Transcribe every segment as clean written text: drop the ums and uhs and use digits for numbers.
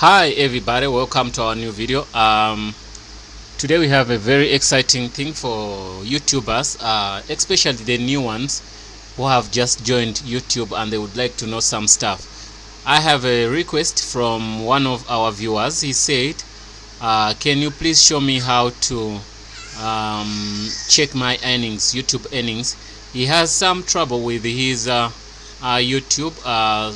Hi everybody, welcome to our new video. Today we have a very exciting thing for YouTubers, especially the new ones who have just joined YouTube and they would like to know some stuff. I have a request from one of our viewers. He said, can you please show me how to check my earnings, YouTube earnings? He has some trouble with his YouTube.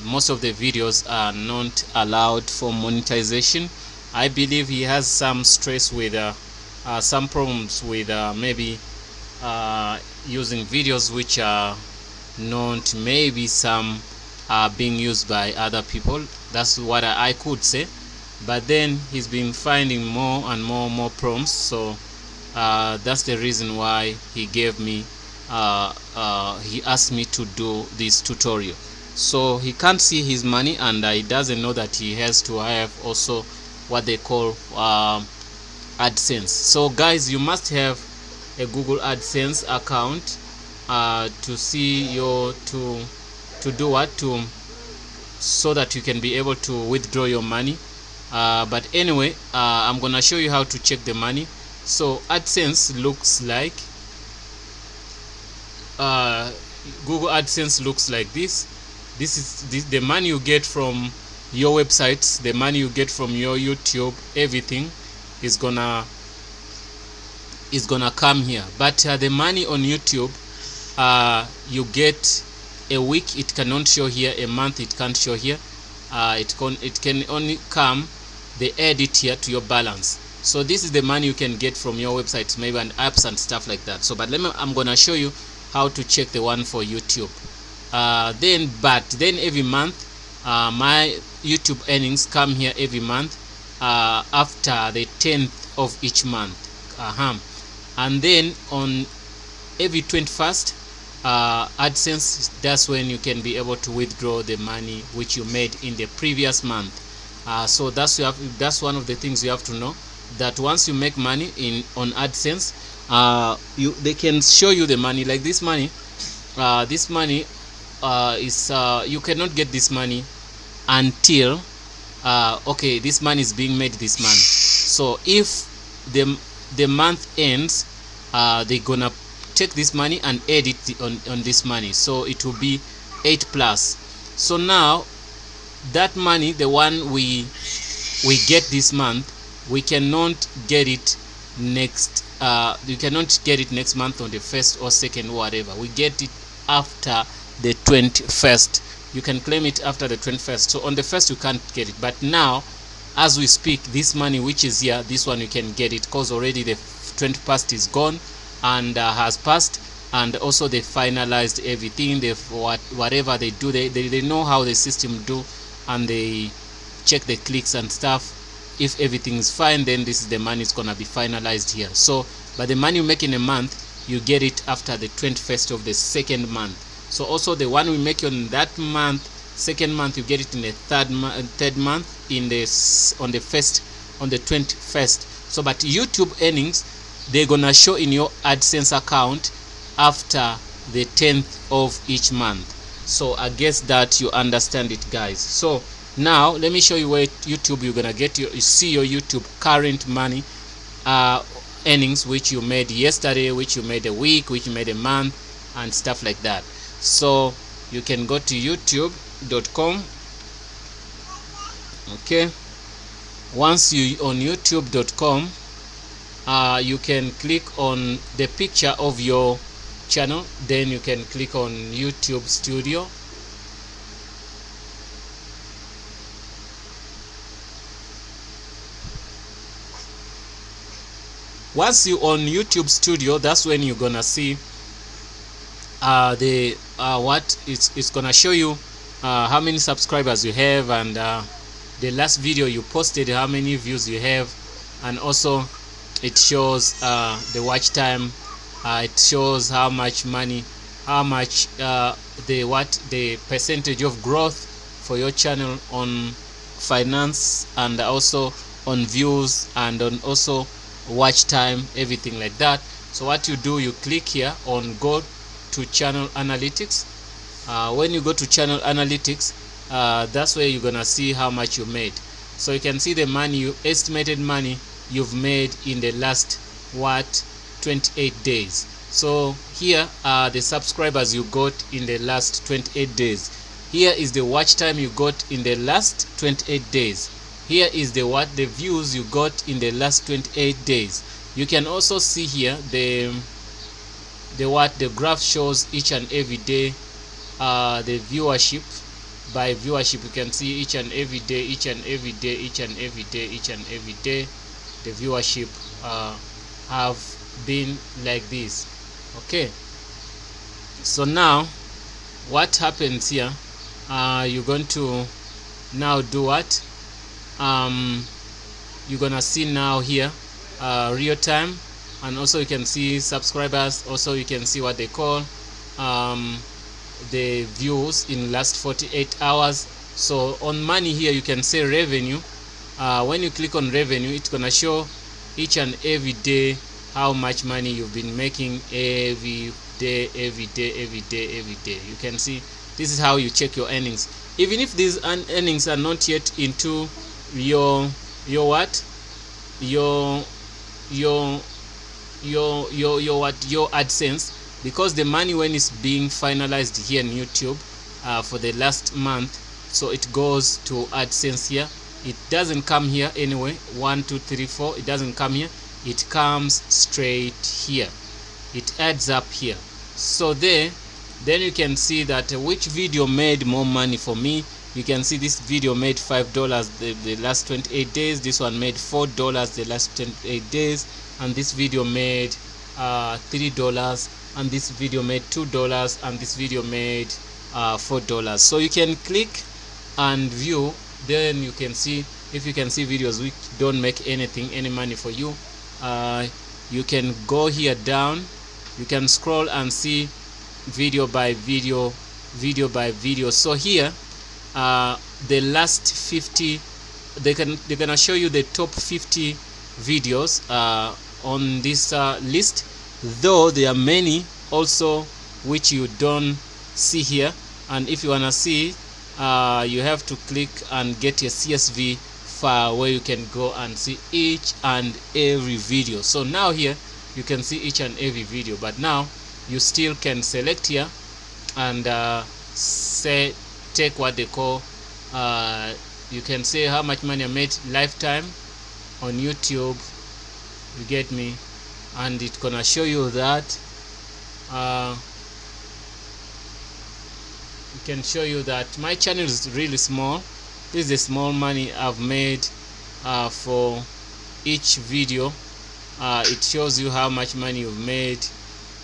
Most of the videos are not allowed for monetization. I believe he has some stress with some problems with maybe using videos which are not, maybe some are being used by other people. That's what I could say, but then he's been finding more and more problems, so that's the reason why he gave me he asked me to do this tutorial. So he can't see his money and he doesn't know that he has to have also what they call AdSense. So guys, you must have a Google AdSense account to see your to do what to so that you can be able to withdraw your money. But anyway, I'm gonna show you how to check the money. So AdSense looks like Google AdSense looks like this. This is the money you get from your websites, the money you get from your YouTube. Everything is gonna come here. But the money on YouTube, you get a week, it cannot show here. A month, it can't show here. It can only come, they add it here to your balance. So this is the money you can get from your websites, maybe, and apps and stuff like that. So but I'm gonna show you how to check the one for YouTube. Then every month, my YouTube earnings come here every month after the 10th of each month. And then on every 21st, AdSense, that's when you can be able to withdraw the money which you made in the previous month. So that's one of the things you have to know, that once you make money on AdSense, they can show you the money. Like this money, is you cannot get this money until okay, this money is being made this month. So if the month ends, they're gonna take this money and add it on this money, so it will be 8 plus. So now that money, the one we get this month, we cannot get it next you cannot get it next month on the 1st or 2nd, whatever. We get it after the 21st. You can claim it after the 21st. So on the 1st you can't get it, but now as we speak, this money which is here, this one you can get it, because already the 21st is gone and has passed, and also they finalized everything. They whatever they do, they know how the system do, and they check the clicks and stuff. If everything is fine, then this is the money is gonna be finalized here. So but the money you make in a month, you get it after the 21st of the 2nd month. So also the one we make on that month, 2nd month, you get it in the third month on the 21st. So but YouTube earnings, they're gonna show in your AdSense account after the 10th of each month. So I guess that you understand it, guys. So now let me show you where YouTube you're gonna get you see your YouTube current money earnings, which you made yesterday, which you made a week, which you made a month, and stuff like that. So you can go to youtube.com. okay, once you on youtube.com, you can click on the picture of your channel, then you can click on YouTube Studio. Once you on YouTube Studio, that's when you're gonna see what it's gonna show you how many subscribers you have, and the last video you posted, how many views you have, and also it shows the watch time. It shows how much money, how much the percentage of growth for your channel on finance, and also on views, and on also watch time, everything like that. So what you do, you click here on go to channel analytics. When you go to channel analytics, that's where you're gonna see how much you made. So you can see the money, you estimated money you've made in the last 28 days. So here are the subscribers you got in the last 28 days. Here is the watch time you got in the last 28 days. Here is the views you got in the last 28 days. You can also see here the graph shows each and every day the viewership. By viewership, you can see each and every day, each and every day, each and every day, each and every day the viewership have been like this. Okay, so now what happens here, you're going to now do what, you're gonna see now here real time, and also you can see subscribers. Also you can see what they call the views in last 48 hours. So on money here you can say revenue. When you click on revenue, it's gonna show each and every day how much money you've been making every day, every day, every day, every day. You can see this is how you check your earnings. Even if these earnings are not yet into your what, your AdSense, because the money, when it's being finalized here in YouTube for the last month, so it goes to AdSense here. It doesn't come here anyway. 1 2 3 4, it doesn't come here, it comes straight here. It adds up here. So then you can see that which video made more money for me. You can see this video made $5 the last 28 days, this one made $4 the last 28 days, and this video made $3, and this video made $2, and this video made $4. So you can click and view, then you can see, if you can see videos which don't make any money for you, you can go here down, you can scroll and see video by video, video by video. So here the last 50, they're gonna show you the top 50 videos on this list, though there are many also which you don't see here. And if you wanna see, you have to click and get a CSV file where you can go and see each and every video. So now here you can see each and every video, but now you still can select here and take what they call, you can say how much money I made lifetime on YouTube, you get me, and it's gonna show you that it can show you that my channel is really small. This is the small money I've made for each video. It shows you how much money you've made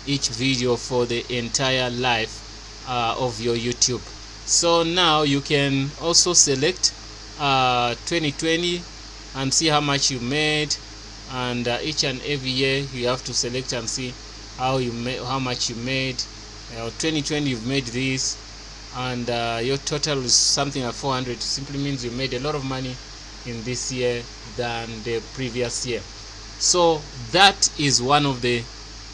each video for the entire life of your YouTube. So now you can also select 2020 and see how much you made, and each and every year you have to select and see how much you made. 2020 you've made this, and your total is something like 400. Simply means you made a lot of money in this year than the previous year. So that is one of the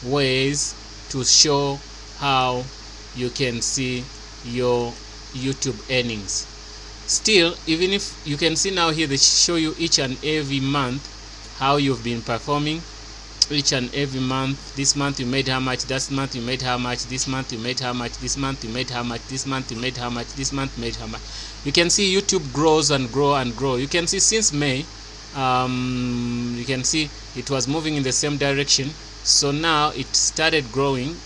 ways to show how you can see your YouTube earnings. Still, even if you can see now here, they show you each and every month how you've been performing. Each and every month, this month you made how much, this month you made how much, this month you made how much, this month you made how much, this month you made how much, this month you made how much. You can see YouTube grows and grow and grow. You can see since May, you can see it was moving in the same direction. So now it started growing,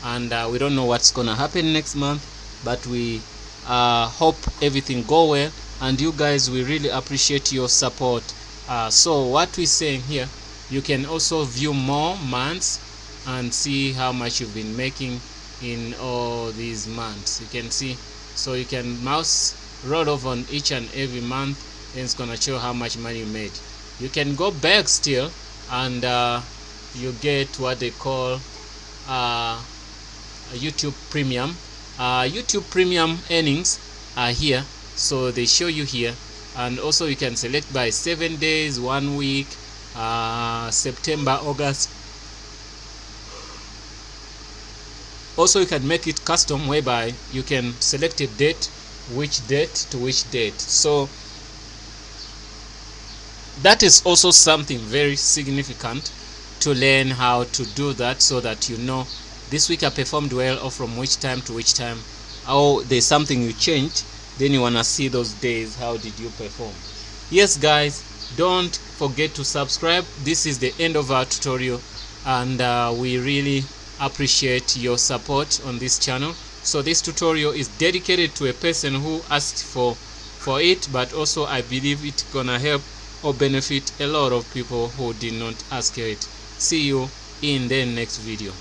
and we don't know what's gonna happen next month, but we hope everything go well, and you guys, we really appreciate your support. So what we're saying here, you can also view more months and see how much you've been making in all these months. You can see, so you can mouse roll over on each and every month, and it's gonna show how much money you made. You can go back still, and you get what they call YouTube Premium. YouTube Premium earnings are here, so they show you here, and also you can select by 7 days, 1 week, September, August. Also you can make it custom, whereby you can select a date, which date to which date. So That is also something very significant to learn how to do that, so that you know this week I performed well, or from which time to which time. Oh, there's something you changed, then you want to see those days, how did you perform. Yes guys, don't forget to subscribe. This is the end of our tutorial, and we really appreciate your support on this channel. So this tutorial is dedicated to a person who asked for it, but also I believe it's gonna help or benefit a lot of people who did not ask it. See you in the next video.